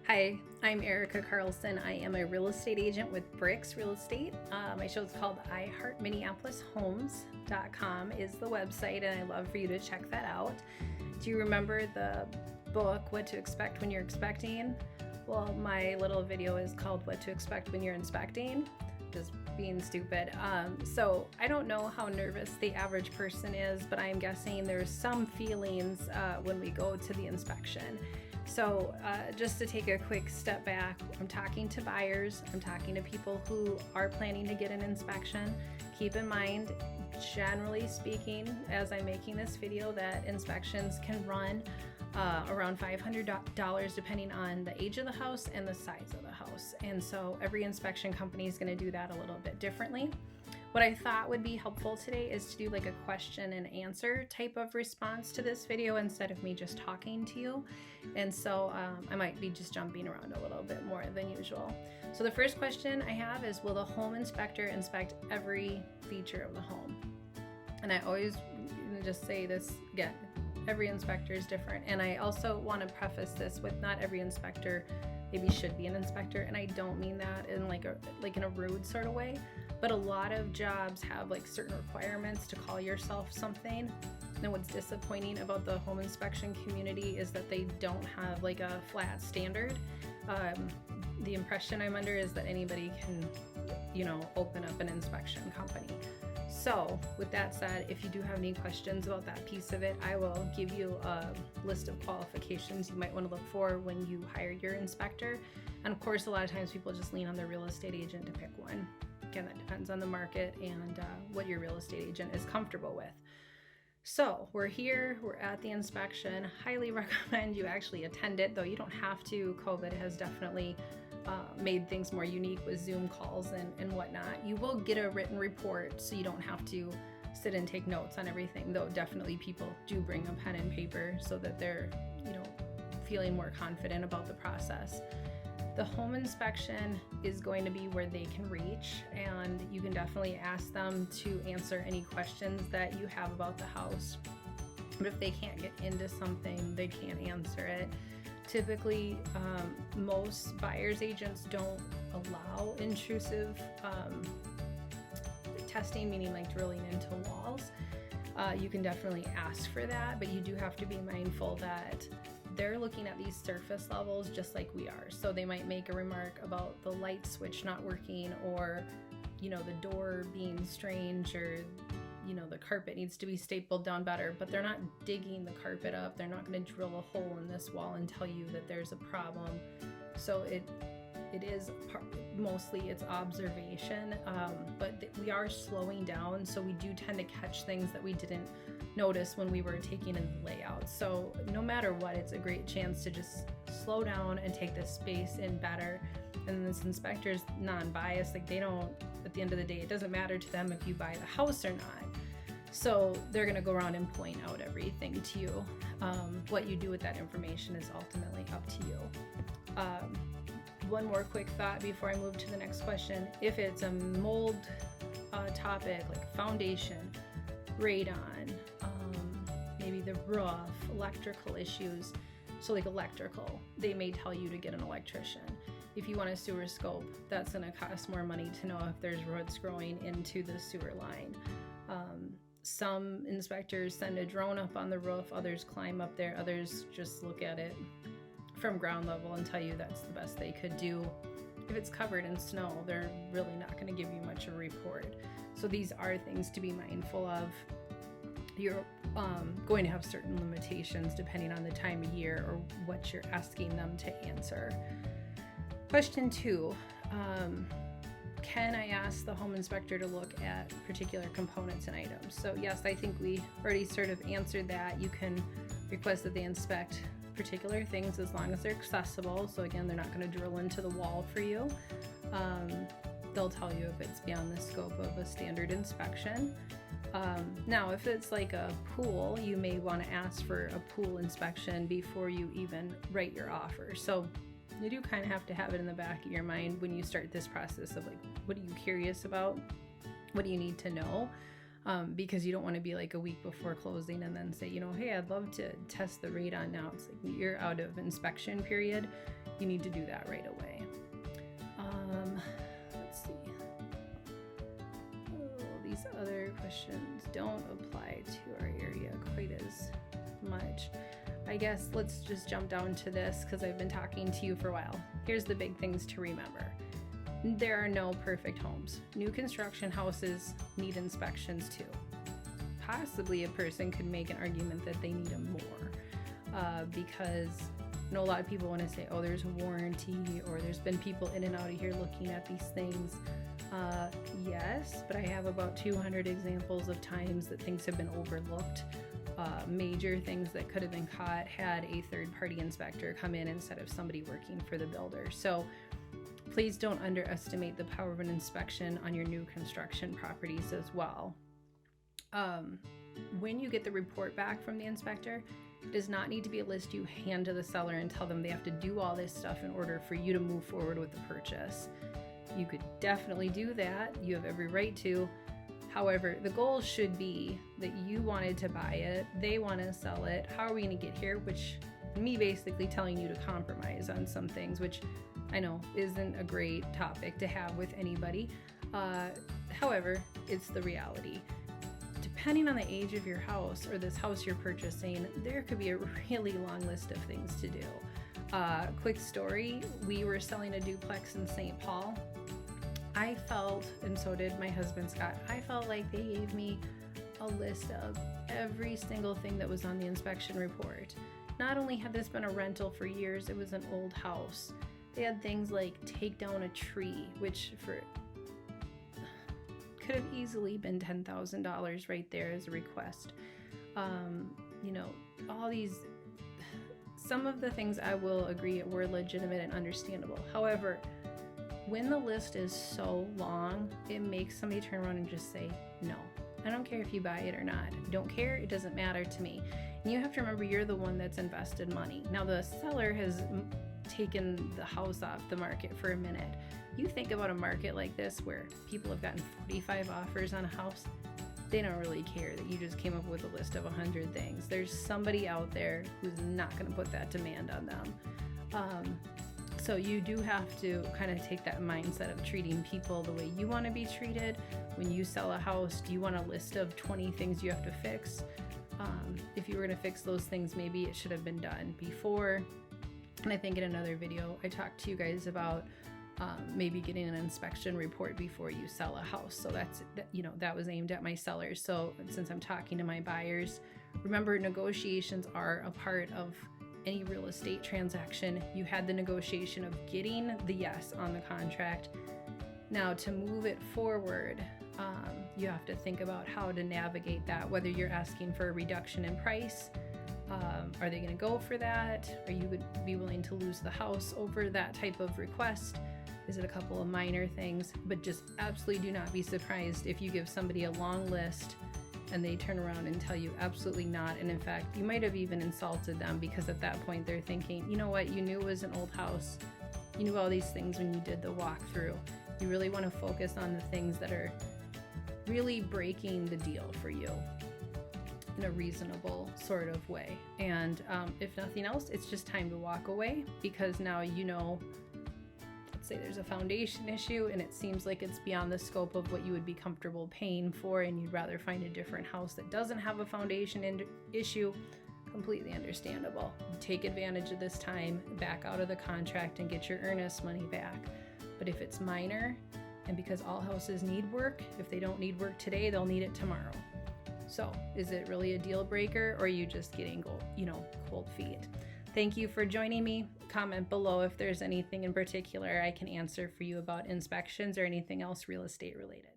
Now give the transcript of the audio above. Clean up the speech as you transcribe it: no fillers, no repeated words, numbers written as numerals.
Hi, I'm Erica Carlson. I am a real estate agent with BRIX Real Estate. My show is called iHeartMinneapolisHomes.com is the website, and I'd love for you to check that out. Do you remember the book, What to Expect When You're Expecting? Well, my little video is called What to Expect When You're Inspecting. Just being stupid. So I don't know how nervous the average person is, but I'm guessing there's some feelings when we go to the inspection. So just to take a quick step back, I'm talking to buyers, I'm talking to people who are planning to get an inspection. Keep in mind, generally speaking, as I'm making this video, that inspections can run around $500 depending on the age of the house and the size of the house. And so every inspection company is going to do that a little bit differently. What I thought would be helpful today is to do like a question and answer type of response to this video instead of me just talking to you. And so I might be just jumping around a little bit more than usual. So the first question I have is, will the home inspector inspect every feature of the home? And I always just say this again, every inspector is different. And I also want to preface this with not every inspector maybe should be an inspector. And I don't mean that in like in a rude sort of way. But a lot of jobs have like certain requirements to call yourself something. And what's disappointing about the home inspection community is that they don't have like a flat standard. The impression I'm under is that anybody can, open up an inspection company. So with that said, if you do have any questions about that piece of it, I will give you a list of qualifications you might want to look for when you hire your inspector. And of course, a lot of times people just lean on their real estate agent to pick one. Again, that depends on the market and what your real estate agent is comfortable with. So we're here, we're at the inspection. Highly recommend you actually attend it, though you don't have to. COVID has definitely made things more unique with Zoom calls and whatnot. You will get a written report, so you don't have to sit and take notes on everything, though definitely people do bring a pen and paper so that they're, feeling more confident about the process. The home inspection is going to be where they can reach, and you can definitely ask them to answer any questions that you have about the house. But if they can't get into something, they can't answer it. Typically, most buyer's agents don't allow intrusive testing, meaning like drilling into walls. You can definitely ask for that, but you do have to be mindful that they're looking at these surface levels just like we are. So they might make a remark about the light switch not working, or, the door being strange, or, the carpet needs to be stapled down better, but they're not digging the carpet up. They're not going to drill a hole in this wall and tell you that there's a problem. So it is mostly it's observation, but we are slowing down. So we do tend to catch things that we didn't notice when we were taking in the layout. So no matter what, it's a great chance to just slow down and take this space in better. And this inspector's non-biased, like they don't, at the end of the day, it doesn't matter to them if you buy the house or not. So they're gonna go around and point out everything to you. What you do with that information is ultimately up to you. One more quick thought before I move to the next question. If it's a mold topic, like foundation, radon, maybe the roof, electrical issues, so like electrical, they may tell you to get an electrician. If you want a sewer scope, that's going to cost more money to know if there's roots growing into the sewer line. Some inspectors send a drone up on the roof, others climb up there, others just look at it from ground level and tell you that's the best they could do. If it's covered in snow, they're really not going to give you much of a report. So these are things to be mindful of. You're going to have certain limitations depending on the time of year or what you're asking them to answer. Question 2, can I ask the home inspector to look at particular components and items? So yes, I think we already sort of answered that. You can request that they inspect particular things as long as they're accessible. So again, they're not going to drill into the wall for you. They'll tell you if it's beyond the scope of a standard inspection. Now, if it's like a pool, you may want to ask for a pool inspection before you even write your offer. So you do kind of have to have it in the back of your mind when you start this process of like, what are you curious about? What do you need to know? because you don't want to be like a week before closing and then say, hey, I'd love to test the radon now. It's like you're out of inspection period. you need to do that right away. Let's see. Oh, these other questions don't apply to our area quite as much. I guess let's just jump down to this because I've been talking to you for a while. Here's the big things to remember. There are no perfect homes. New construction houses need inspections too. Possibly a person could make an argument that they need them more because I know a lot of people want to say, oh, there's a warranty, or there's been people in and out of here looking at these things. Yes, but I have about 200 examples of times that things have been overlooked. Major things that could have been caught had a third-party inspector come in instead of somebody working for the builder. So please don't underestimate the power of an inspection on your new construction properties as well. When you get the report back from the inspector, it does not need to be a list you hand to the seller and tell them they have to do all this stuff in order for you to move forward with the purchase. You could definitely do that. You have every right to. However, the goal should be that you wanted to buy it, they want to sell it. How are we going to get here? Which, me basically telling you to compromise on some things, which I know isn't a great topic to have with anybody. However, it's the reality. Depending on the age of your house or this house you're purchasing, there could be a really long list of things to do. Quick story, we were selling a duplex in St. Paul. I felt, and so did my husband Scott, I felt like they gave me a list of every single thing that was on the inspection report. Not only had this been a rental for years, it was an old house. They had things like take down a tree, which could have easily been $10,000 right there as a request. All these, some of the things I will agree were legitimate and understandable. However, when the list is so long, it makes somebody turn around and just say, no, I don't care if you buy it or not. If you don't care, it doesn't matter to me. And you have to remember you're the one that's invested money. Now the seller has taken the house off the market for a minute. You think about a market like this where people have gotten 45 offers on a house, they don't really care that you just came up with a list of 100 things. There's somebody out there who's not going to put that demand on them. So you do have to kind of take that mindset of treating people the way you want to be treated. When you sell a house, do you want a list of 20 things you have to fix? If you were going to fix those things, maybe it should have been done before. And I think in another video, I talked to you guys about maybe getting an inspection report before you sell a house. So that was aimed at my sellers. So since I'm talking to my buyers, remember negotiations are a part of any real estate transaction. You had the negotiation of getting the yes on the contract. Now to move it forward, you have to think about how to navigate that, whether you're asking for a reduction in price. Are they going to go for that? Or you would be willing to lose the house over that type of request? Is it a couple of minor things? But just absolutely do not be surprised if you give somebody a long list and they turn around and tell you absolutely not. And in fact, you might have even insulted them because at that point they're thinking, you know what, you knew it was an old house. You knew all these things when you did the walkthrough. You really want to focus on the things that are really breaking the deal for you in a reasonable sort of way. And if nothing else, it's just time to walk away because now you know, let's say there's a foundation issue and it seems like it's beyond the scope of what you would be comfortable paying for and you'd rather find a different house that doesn't have a foundation issue. Completely understandable. Take advantage of this time, back out of the contract and get your earnest money back. But if it's minor, and because all houses need work, if they don't need work today, they'll need it tomorrow. So is it really a deal breaker or are you just getting cold feet? Thank you for joining me. Comment below if there's anything in particular I can answer for you about inspections or anything else real estate related.